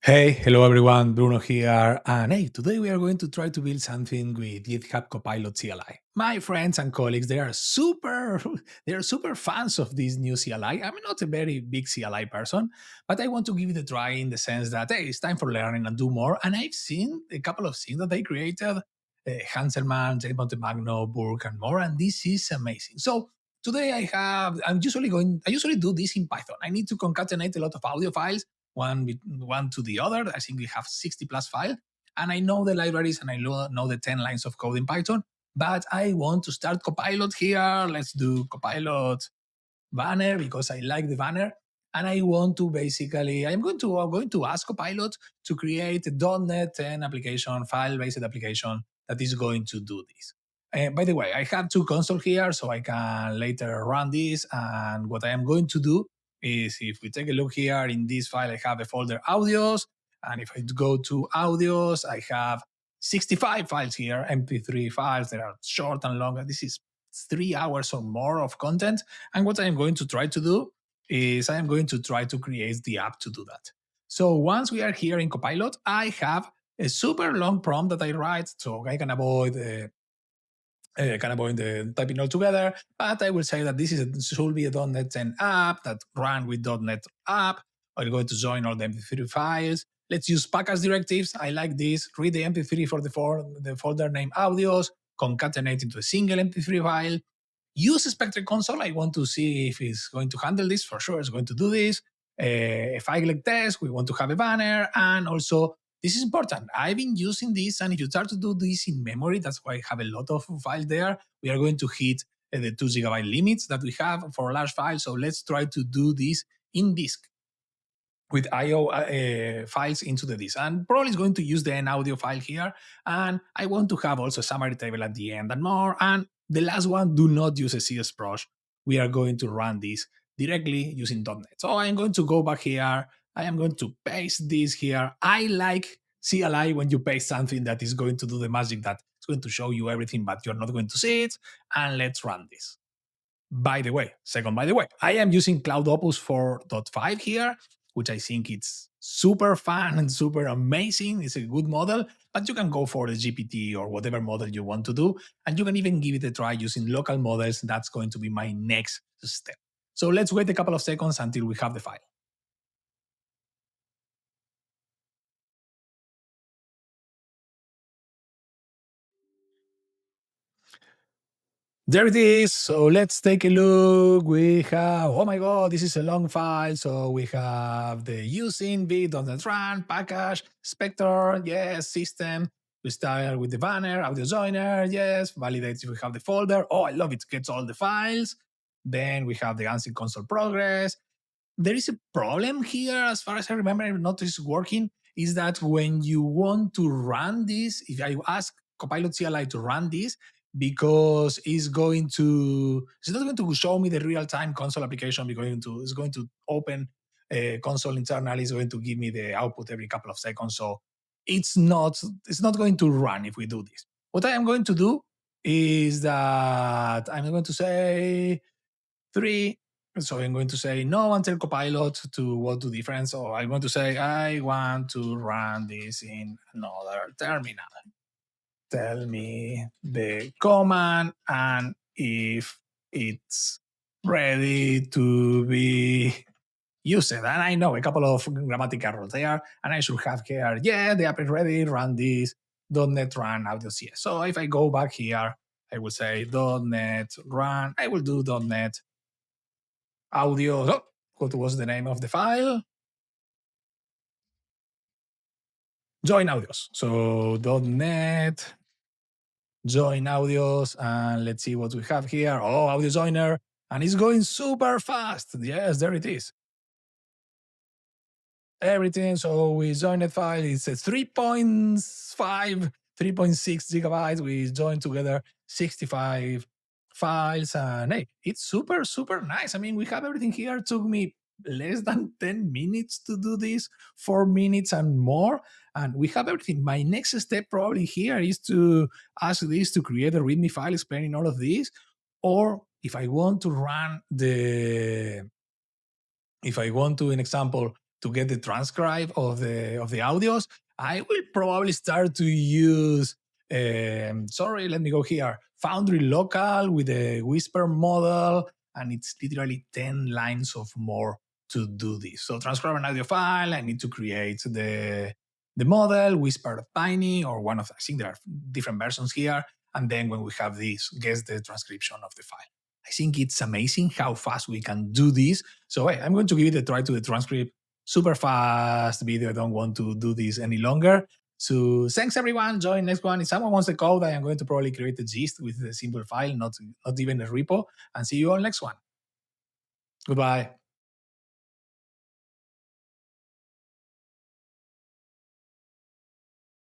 Hey, hello everyone, Bruno here. And hey, today we are going to try to build something with GitHub Copilot CLI. My friends and colleagues, they are super, they are super fans of this new CLI. I'm not a very big CLI person, but I want to give it a try in the sense that hey, it's time for learning and do more. And I've seen a couple of things that they created, Hanselman, J. Montemagno, Burke, and more, and this is amazing. So today I usually do this in Python. I need to concatenate a lot of audio files one to the other. I think we have 60 plus files, and I know the libraries and I know the 10 lines of code in Python, but I want to start Copilot here. Let's do Copilot banner because I like the banner. And I want to basically, I'm going to ask Copilot to create a .NET 10 application, file-based application that is going to do this. By the way, I have two consoles here, so I can later run this. And what I am going to do is, if we take a look here in this file, I have a folder audios. And if I go to audios, I have 65 files here, MP3 files. They are short and long. This is 3 hours or more of content. And what I'm going to try to do is I am going to try to create the app to do that. So once we are here in Copilot, I have a super long prompt that I write, so I can avoid the typing all together, but I will say that should be a .NET 10 app that run with .NET app. I'm going to join all the MP3 files. Let's use package directives. I like this. Read the MP3 for the folder name audios, concatenate into a single MP3 file. Use Spectre.Console. I want to see if it's going to handle this. For sure, it's going to do this. A file like test, we want to have a banner, and also this is important. I've been using this, and if you start to do this in memory, that's why I have a lot of files there. We are going to hit the 2 GB limits that we have for large files. So let's try to do this in disk with IO files into the disk. And probably is going to use the NAudio file here. And I want to have also a summary table at the end and more. And the last one, do not use a CSProsh. We are going to run this directly using .NET. So I'm going to go back here. I am going to paste this here. I like CLI when you paste something that is going to do the magic that it's going to show you everything, but you're not going to see it. And let's run this. By the way, I am using Cloud Opus 4.5 here, which I think it's super fun and super amazing. It's a good model, but you can go for the GPT or whatever model you want to do. And you can even give it a try using local models. That's going to be my next step. So let's wait a couple of seconds until we have the file. There it is. So let's take a look. We have, oh my God, this is a long file. So we have the using v.NET run package, Spectre, yes, system. We start with the banner, audio joiner, yes, validates if we have the folder. Oh, I love it. Gets all the files. Then we have the answer console progress. There is a problem here, as far as I remember, I've noticed working, is that when you want to run this, if I ask Copilot CLI to run this, because it's not going to show me the real-time console application, it's going to open a console internally, it's going to give me the output every couple of seconds. So it's not going to run if we do this. What I am going to do is that I'm going to say 3. So I'm going to say no and tell Copilot to what do difference. So I'm going to say I want to run this in another terminal. Tell me the command and if it's ready to be used. And I know a couple of grammatical errors there, and I should have here, yeah, the app is ready, run this, .NET run audio.cs. So if I go back here, I will say .NET run, I will do .NET audio. Oh, what was the name of the file? JoinAudios. So .NET JoinAudios, and let's see what we have here. Oh, audio joiner, and it's going super fast. Yes, there it is. Everything. So we join a file. It's a 3.5, 3.6 gigabytes. We join together 65 files, and hey, it's super, super nice. I mean, we have everything here. It took me less than 10 minutes to do this, 4 minutes and more. And we have everything. My next step probably here is to ask this to create a README file explaining all of this. Or if I want to run in example, to get the transcribe of the audios, I will probably start to use, sorry, let me go here, Foundry Local with a Whisper model, and it's literally 10 lines of more to do this. So transcribe an audio file, I need to create the model, Whisper Tiny, or one of, I think there are different versions here. And then when we have this, guess the transcription of the file. I think it's amazing how fast we can do this. So hey, I'm going to give it a try to the transcript. Super fast video. I don't want to do this any longer. So thanks everyone. Join next one. If someone wants the code, I am going to probably create a gist with a simple file, not even a repo. And see you all next one. Goodbye.